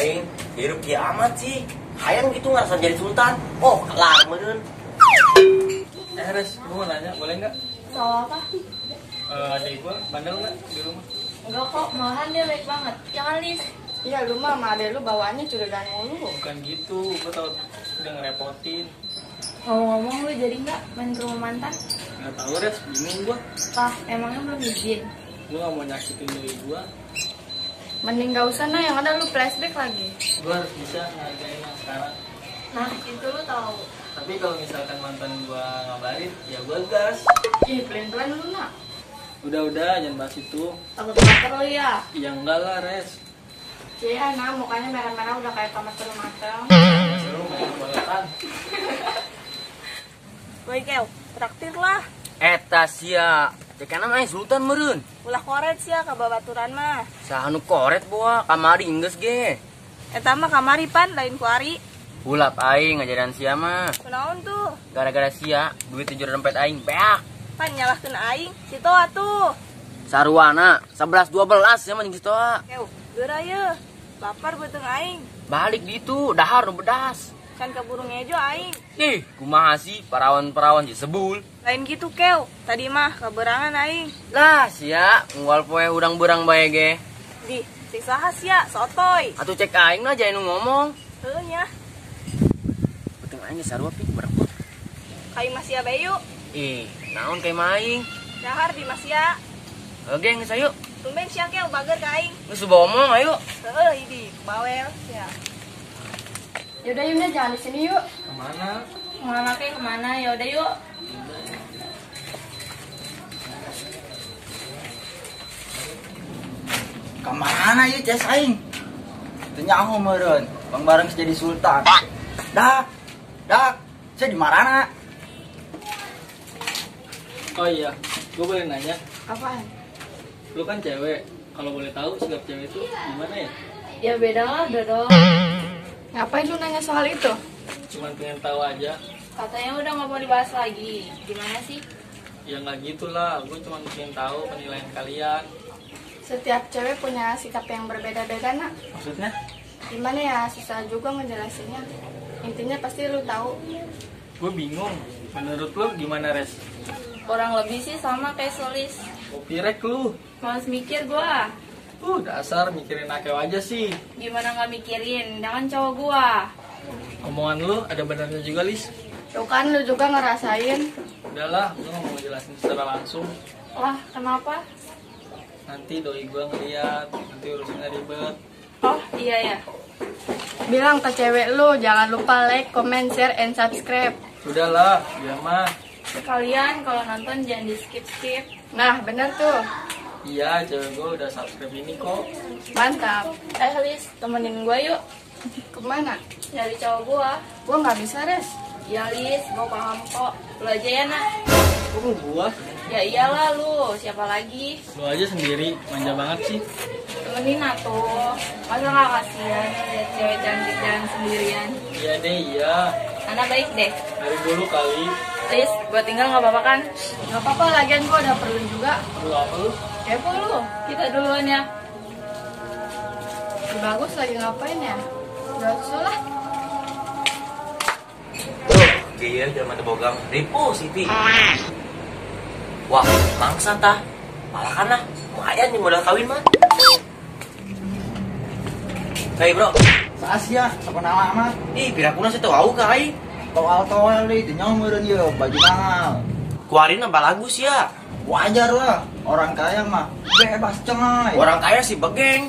aing hirup kiamat sih. Hayang gitu ngerasa jadi sultan. Oh, kelar meureun. Res, gue mau nanya, boleh nggak? Soal apa? Adik gue bandel nggak di rumah? Enggak kok, malahan dia baik banget. Jangan Lis. Iya, lu mah sama adek lu bawaannya curigaan mulu. Bukan gitu, gue tau udah ngerepotin. Ngomong-ngomong lu jadi nggak main ke rumah mantan? Nggak tahu Res, bingung gue. Lah, emangnya belum izin? Gue nggak mau nyakitin diri gue. Mending gak usah nah, yang ada lu flashback lagi. Gue harus bisa ngargain yang sekarang. Nah, itu lu tahu. Tapi kalau misalkan mantan gue ngabarin, ya gue gas. Ih, pelan-pelan lu nak. Udah, jangan bahas itu. Takut baper lu ya. Ya enggak lah Res. Iya, nah mukanya merah-merah udah kayak tomat telur matang. Seru main bolehan. Woi Keo, traktir lah. Eta sia. Cekana mah sultan meureun. Ulah koret sia ka babaturan mah. Sahanu koret boa kamari geus ge. Eta mah kamari pan lain ku ari. Hulap aing ngajaran sia mah. Kunaon tuh? Gara-gara sia duit 7 dompet aing beak. Pan nyalahkeun aing. Situ atuh. Saruana 11 12 ya mah jeung Sitoa. Keo, geura ye. Lapar beuteung aing. Balik gitu dahar nu bedas. Kan kaburu ngejo aing. Ih, kumaha sih parawan-parawan si sebul. Lain gitu Keo. Tadi mah kaberangan aing. Lah sia, unggal poe urang beurang bae ge. Di, siksa sia, sotoy. Atuh cek aing na jangan ngomong. Heuh nya. Beuteung aing sarua pi berapa? Kai masih bae yuk. Ih, naon kayak maing? Dahar di Masia. Oke, geus ayo. Tumben sia Keo bager ka aing. Geus bomong ayo. Heuh idi, bawel sia. Yaudah Yunda, jangan di sini yuk. Kemana? Kemana kayak kemana? Ya udah yuk. Kemana yuk Ces aing? Tenyaho meureun, Bang Bareng jadi sultan. Dak, saya di marana. Oh iya, gue boleh nanya. Apaan? Lu kan cewek, kalau boleh tahu sikap cewek itu gimana ya? Ya beda lah, Dodo. Ngapain lu nanya soal itu? Cuman pengen tahu aja. Katanya udah nggak mau dibahas lagi. Gimana sih? Ya nggak gitulah, gue cuma pengen tahu penilaian kalian. Setiap cewek punya sikap yang berbeda-beda nak. Maksudnya? Gimana ya, susah juga ngejelasinnya. Intinya pasti lu tahu. Gue bingung. Menurut lu gimana Res? Kurang lebih sih sama kayak Solis. Kopi rek lu. Males mikir gua. Dasar mikirin akeo aja sih. Gimana nggak mikirin? Jangan cowok gua. Omongan lu ada benarnya juga, Lis. Tuh kan lu juga ngerasain. Udahlah, gue nggak mau jelasin secara langsung. Wah, kenapa? Nanti doi gue ngeliat, nanti urusannya ribet. Oh iya ya. Bilang ke cewek lu, jangan lupa like, comment, share, and subscribe. Udahlah, dia mah. Sekalian kalau nonton jangan di skip. Nah, bener tuh. Iya, cewek gue udah subscribe ini kok. Mantap. Lis, temenin gua yuk. Kemana? Nyari cowok gua. Gua nggak bisa, Res. Ya Lis, gua paham kok. Lu aja ya nak. Kok gua? Ya iyalah lu, siapa lagi? Lu aja sendiri, manja banget sih. Temenin atuh. Masa gak kasihan lihat cewek cantik jalan sendirian. Iya deh, iya. Anak baik deh. Dari dulu kali. Lis, gua tinggal gak apa-apa kan? Gak apa-apa, lagian gua udah perlu juga. Lu apa lu? Kepo lu, kita duluan ya. Bagus lagi ngapain ya? Udah lah. Tuh, dia jelema teu bogang ripu Siti. Wah, mangsa tah. Malah kana lumayan nih modal kawin mah. Hei bro, Saasia, sakunaha mah. ih pirakuna saya teu wau ka aing. Toal-toal deui tenyaho meureun ieu baju mahal. Kuarin nambah lagus ya. Wajar lah, orang kaya mah bebas cengai. Orang kaya sih begeng.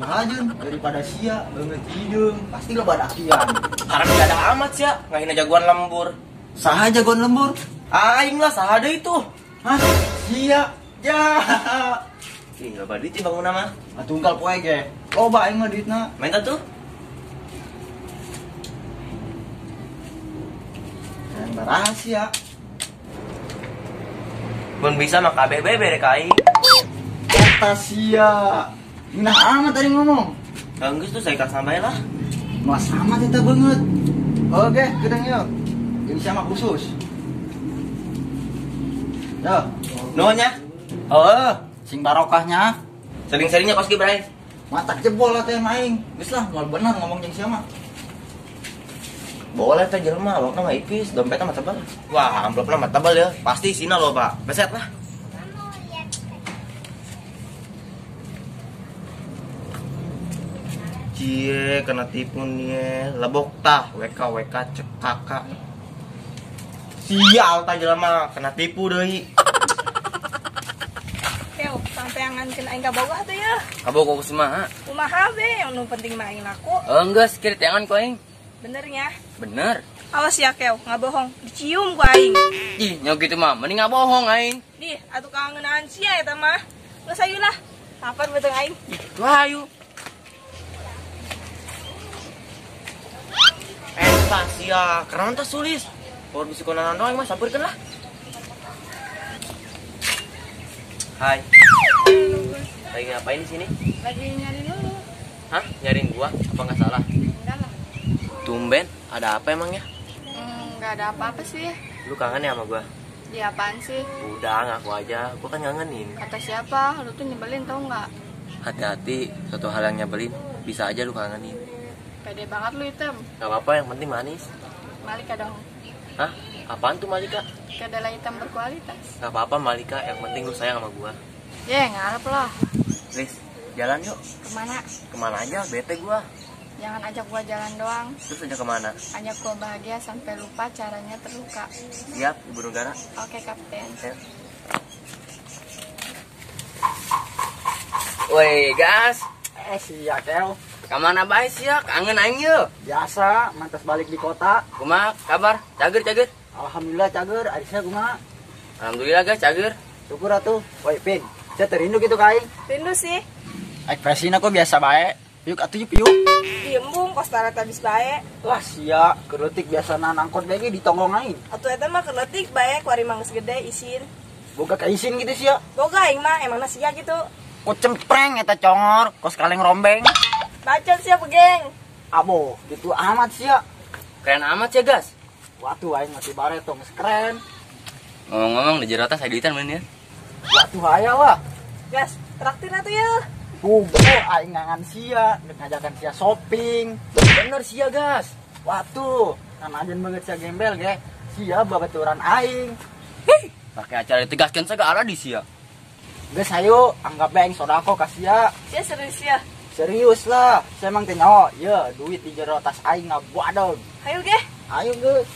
Hajeun daripada sia beungeut hideung, pasti lo badakian. Harap tidak ada amat ya, ngahina jagoan lembur. Saha jagoan lembur? Aing lah saha deui itu. Hah? Sia. Ya. Ih, loba duit ti bangunna mah. Tunggal poe ge. Loba aing mah duitna. Main tuh. Yang rahasia. Mun bisa mah KBB bere ka aing. Eta sia. Minah amat tadi ngomong. Ganggus tuh saya kas sampai lah. Mas amat eta banget. Oke, gedang yuk. Ini sama khusus. Yo, Nuhun nya. oh, sing barokahnya. Sering-seringnya pas Bray. Mata jebol lah teh maing. Geus lah moal bener ngomong jeung sia mah. Boleh teh jelema, awakna mah ipis, dompetna mah tebal. Wah, amplopna mah tebal ya. Pasti isina loh, Pak. Beset lah. Cie, kena tipu nih. Lebok tah, WK cek kakak. Sial tah jelema, kena tipu deui. Keo, sampeangan kena aing kabogoh tuh ya. Kabogoh kumaha? Kumaha be yang nu penting mah aing laku. Enggak, sekiri tangan ku aing. Benernya. Bener. Awas ya Keo, nggak bohong. Dicium ku aing. Ih, nya gitu mah, mending nggak bohong aing. Di, atuh kangenan sia eta mah. Geus ayeuna lah. Lapar beteng aing. Wah, ayo. Sia, kenaon teh sulis. Por bisi konanan doang mah sampurkeun lah. Hai. Lagi ngapain di sini? Lagi nyari dulu. Hah? Nyariin gua? Apa nggak salah? Enggak lah. Tumben, ada apa emangnya? Nggak ada apa-apa sih. Lu kangen ya sama gua? Ya apaan sih? Udah, ngaku aja. Gua kan ngangenin. Kata siapa? Lu tuh nyebelin tau nggak? Hati-hati, suatu hal yang nyebelin bisa aja lu kangenin. Pede banget lu Item. Gak apa-apa, yang penting manis. Malika dong. Hah? Apaan tuh Malika? Kedelai hitam berkualitas. Gak apa-apa Malika, yang penting lu sayang sama gua. Ngarep lah. Riz, jalan yuk. Kemana? Kemana aja, bete gua. Jangan ajak gua jalan doang. Terus aja kemana? Ajak gua bahagia sampai lupa caranya terluka. Siap, Ibu Negara. Oke, Kapten. Woi, gas. Sia Keo. Kamana bae sia? Kangen aing yeuh. Biasa, mantas balik di kota. Kumaha kabar? Cager. Alhamdulillah cager, Aisyah kumaha? Alhamdulillah guys, cager. Syukur atuh. Woi, Pin. Saya terindu gitu ka aing. Rindu sih. Ekspresina kok biasa bae. Yuk atuh yuk. Diembung kos tarat habis bae. Wah, sia, kerutik biasa nangkot lagi di tonggong aing. Atuh eta mah keletik bae ku ari mah geus gede isin. Boga kaisin gitu sia. Boga aing mah emangna sia gitu. Ku cempreng eta congor, kos kaleng rombeng. Bacot sia pegeng. Abo, gitu amat sia. Keren amat ya, gas. Waduh aing masih bare tong keren. Ngomong-ngomong di jero teh saditan men ya. Waduh aya lah. Gas, traktir atuh ya. Kubo aing ngangan sia, ngajakan sia shopping. Bener sia, gas. Waduh, kan ajen banget sia gembel ge. Sia babaturan aing. Pakai acara ditegaskan segala di sia. Geus hayu, anggap bae aing sodako ka sia. Sia serius ya. Serius lah, saya emang teh nyaho. Ya, duit di jero tas aing ngabuadon. Hayu ge. Ayo geus.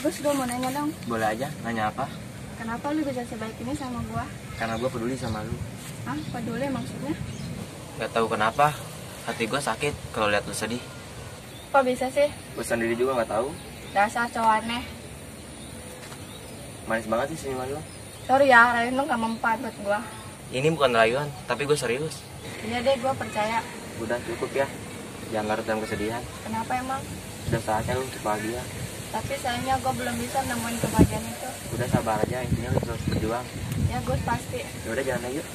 Gus, gua mau nanya dong. Boleh aja, nanya apa? Kenapa lu bisa sebaik ini sama gua? Karena gua peduli sama lu. Hah? Peduli maksudnya? Gak tahu kenapa, hati gua sakit kalau lihat lu sedih. Kok bisa sih? Gua sendiri juga gak tahu. Dasar cowok aneh. Manis banget sih senyuman lu. Sorry ya, rayuan lu gak mempan buat gua. Ini bukan rayuan, tapi gue serius. Iya deh, gua percaya. Udah cukup ya, jangan larut dalam kesedihan. Kenapa emang? Sudah saatnya lu untuk bahagia. Tapi sayangnya gua belum bisa nemuin kebahagiaan itu. Udah sabar aja, intinya lu terus berjuang. Ya Gus, pasti. Ya udah jalan aja yuk.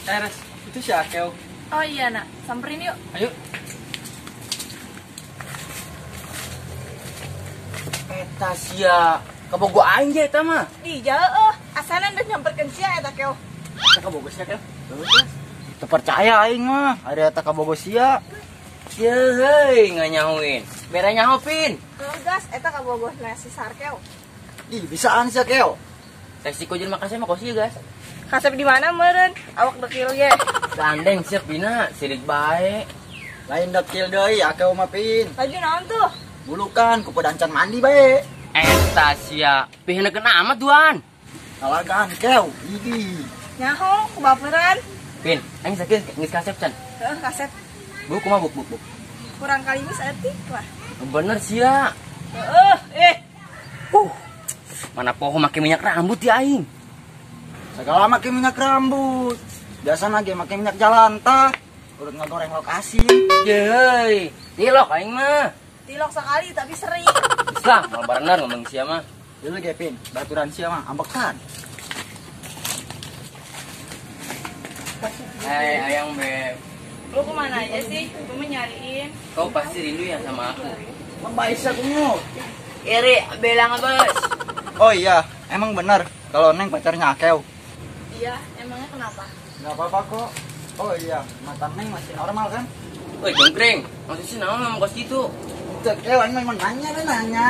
Res, itu si Akeo. Oh iya nak, samperin yuk. Ayo. Eta sia, kabogoh aing ge eta mah. Di jauh, asalan udah nyamperkeun sia eta Keo. Eta kabogoh sia Keo. Teu percaya aing mah, ada eta kabogoh sia. Ya heuy, nganyahoin. Bere nyaho Pin. Gas, eta kabogoh nasi sar Keo. Ih, bisaan sia Keo. Resiko jeung makasih mah kosi gas. Kasep di mana meureun? Awak dekil ge. Gandeng siap Pina, silik bae. Lain dekil deui Akeo mah Pin. Laju naon tuh? Bulukan ku pedancan mandi bae. Eta sia, piheuneun amat duan. Nalagan Keo, idi. Nyaho, kubaperan. Pin, aing sakit geus kasep can. Heuh, kasep. Bu kumaha buk. Kurang kali mis etik lah. Bener sia. Heuh, Mana poho make minyak rambut ya aing. Segala make minyak rambut. Biasana ge make minyak jalan tah. Urut ngagoreng lokasi. Yeay, tilok aing mah. tilok sekali tapi sering. Islah, mal bener ngomong sia mah. Dulu Gepin, baturan sia mah ambekan. Hai ayang beb, Lu kemana aja sih? Gue mau nyariin. kau pasti rindu ya sama aku. Membaik sa kunyo. Iri, bilang bos. Oh iya, emang bener kalau Neng pacarnya Akew? Iya, emangnya kenapa? Gak apa-apa kok. Oh iya, mata Neng masih normal kan? Woi jonggreng, maksud sih nama ngomong kos gitu. Akew, emang nanya kan nanya.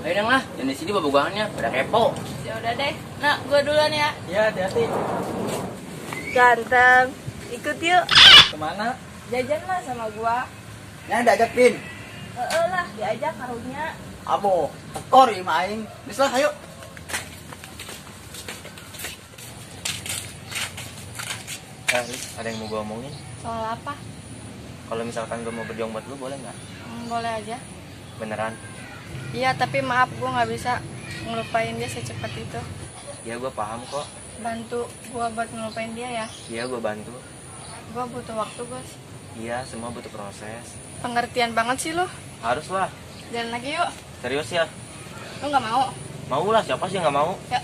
Ayo dong lah, dan di sini bobogangannya pada kepo. Ya udah deh. Nah, gue duluan ya. Iya, hati-hati. Ganteng. Ikut yuk. Kemana? Jajan lah sama gua. Neng diajak Pin. Lah, diajak karunya. Abo, tekor ya main. Bisa, ayo. Ada yang mau gue omongin? Soal apa? Kalau misalkan gue mau berjuang buat lu, boleh nggak? Boleh aja. Beneran? Iya, tapi maaf gue nggak bisa ngelupain dia secepat itu. Ya gue paham kok. Bantu gue buat ngelupain dia ya. Iya gue bantu. Gue butuh waktu, Gus. Iya, semua butuh proses. Pengertian banget sih lo. Harus lah. Jalan lagi yuk. Serius ya? Lo nggak mau? Mau lah, siapa sih yang nggak mau? Ya.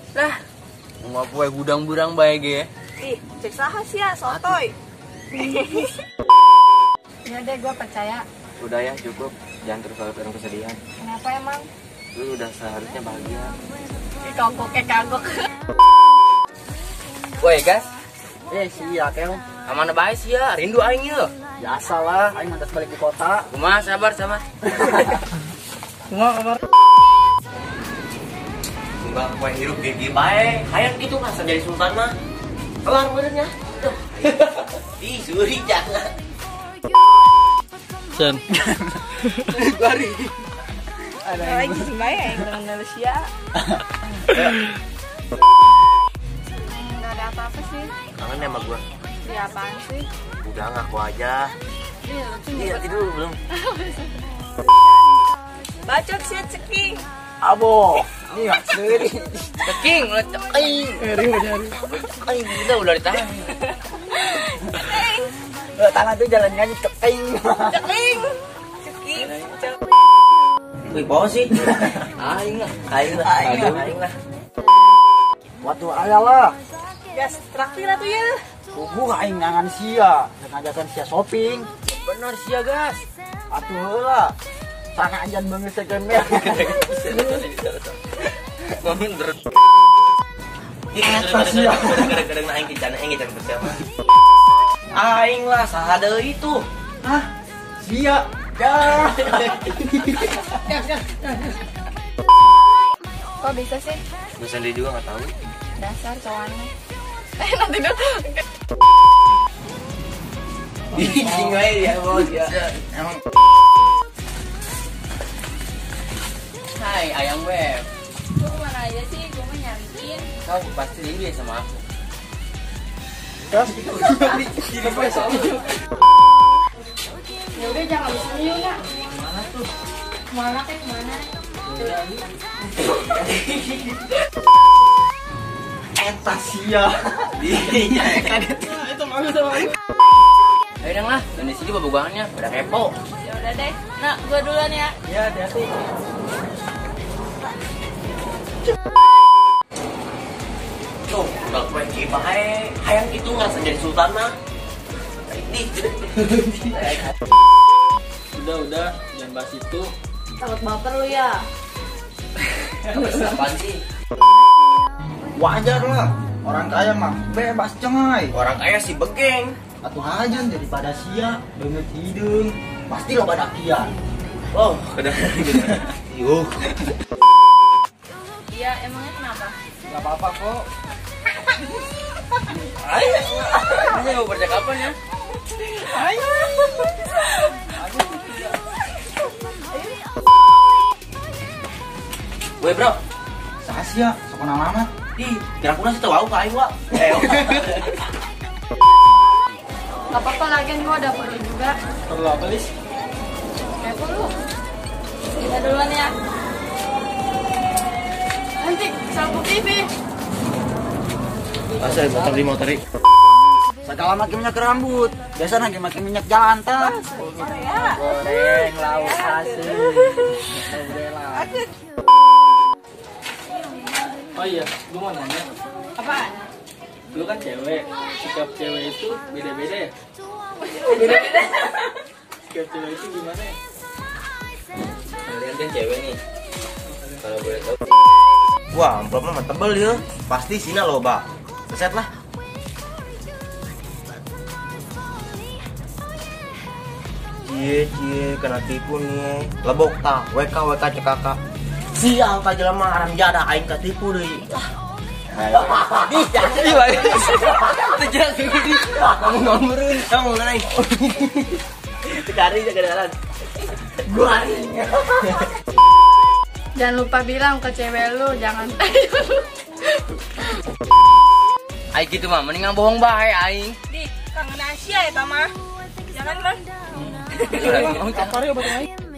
Lah, mau kue gudang-gudang baik ya. Ih, cek saha sih ya, sotoy. Ya deh, gue percaya. Udah ya, cukup. Jangan terus selalu kesedihan. Kenapa emang? Lu udah seharusnya bahagia. Kagok kagok. Woi gas, Iya, Akew. kemana baik sih ya? Rindu aing ya. Biasa lah, aing mantas balik di kota. Kumaha sabar sama. Semua kabar. Enggak, kue hirup gigi baik. Hayang gitu masa jadi sultan mah. Kelar benernya. Tuh. Ih, suri jangan. Sen. Lagi sih Maya yang dengan Malaysia. Nggak ada apa-apa sih. Kangen sama gua. Ya apaan sih? Udah ngaku aja. Iya, lucu Iya, tidur belum? Bacot sih ceking. Abo, iya, seri. Ceking, lo ceking. Aing udah ditahan. Tangan tuh jalan nyanyi ceking. Ceking. Ceking. Wih, bawa sih. Aing lah. Aing lah. Aing lah. Aing lah. Waktu ayah lah. Gas, traktir atuh ya. Kubu aing ngangan sia, ngajakan sia shopping. Bener sih ya gas. Atuh heula. Sana anjan banget second hand. Ngomong terus. Kadang-kadang aing kicana aing jangan bersama. Aing lah sahada itu. Hah? Sia. Ya. Kok bisa sih? Gue sendiri juga nggak tahu. Dasar cowok aneh. Nanti dulu. Ih, ya bos ya. Emang Hai ayam web. Lu kemana aja sih? Gue mau nyariin. Kau pasti rindu ya sama aku. Ya udah jangan di sini yuk, Nak. Kemana kayak kemana? eta sia. Iya, kan Ayo dong lah, dan di sini bobogangannya pada kepo. Ya udah deh. Nah, gue duluan ya. Ya, hati-hati. tuh, kalau kue baik, hayang gitu ngerasa jadi sultan mah. Ini. Udah, jangan bahas itu. Takut baper lu ya. Apaan sih? Wajar lah. Orang kaya mah bebas cengai. Orang kaya sih begeng. Atuh aja daripada sia, banget hidung. Pasti lo pada kian. Oh, kedengeran. Yuh. Iya, emangnya kenapa? Gak apa-apa kok. Ini mau percakapan ya? Weh bro, Sasia, sok nama. ih, kira-kira sih tahu aku kain wa. Gak apa-apa lagian gue ada perlu juga. Perlu apa, Lis? Kepo lu. Kita duluan ya. Nanti sapu TV. Masa motor di motori. kalau pakai minyak rambut. Biasa lagi pakai minyak jalan tah. Goreng lauk asin. Oh iya, gue mau nanya. Apaan? Lu kan cewek, sikap cewek itu beda-beda ya? Beda-beda. Sikap cewek itu gimana ya? Kalian kan cewek nih. Kalau boleh tahu. Wah, amplopnya mah tebel ya. Pasti sina loba. Keset lah. Cie, kena tipu nih. Lebok ta, WK CKK. Sial ta jelema aram jada aing katipu deui. Ngomongin, kamu naik. Cari jalan. Gua Jangan lupa bilang ke cewek lu jangan. Aing gitu mah, mendingan bohong bae aing. Di, kangen Asia ya, Tama. Jangan, Bang. Kapar ya, Bang.